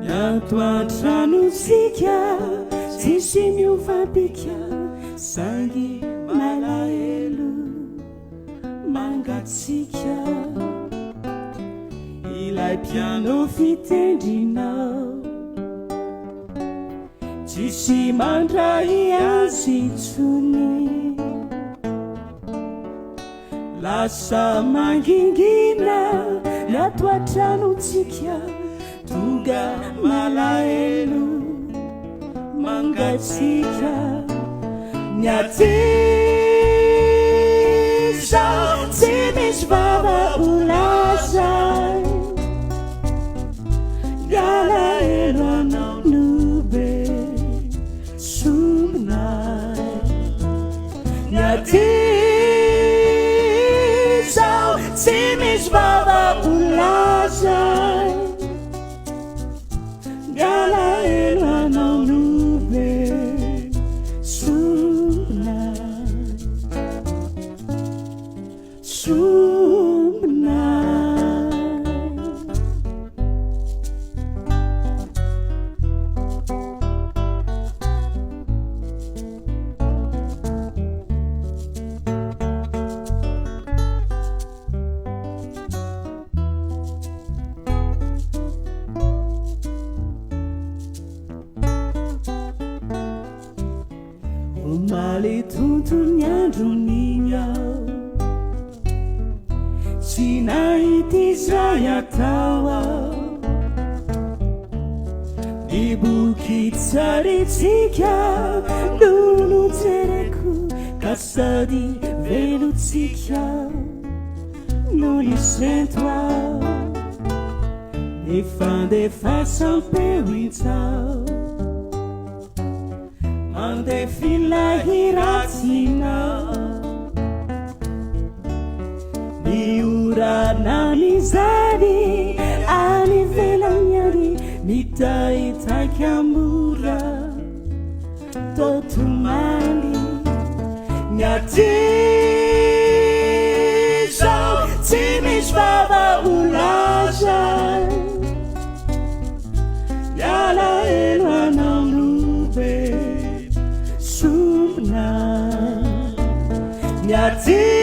Natoatranosika tsisy miovabika sangy malahelo mangatsika ilay piano fitendrinao tsisy mandray azy intsony lasa mangingina natoatranotsika tonga malahelo mangatsika nyatiza tsy misy vava olazay malahelo anao nobe somonay nyatiza tsy misy vava olazay malahelo anao nobe omaly tontony androniny ao tsy nahity izay atao ao miboky tsaritsika nono jereko ka sady velotsika no nisento ao nifandefasam-peo intsao mandefilahiratinao miorana mizady anivelanyany mitaitaky amora totomany nyatizao tsy misy vava olazay malahelo anao nobe somonay nyati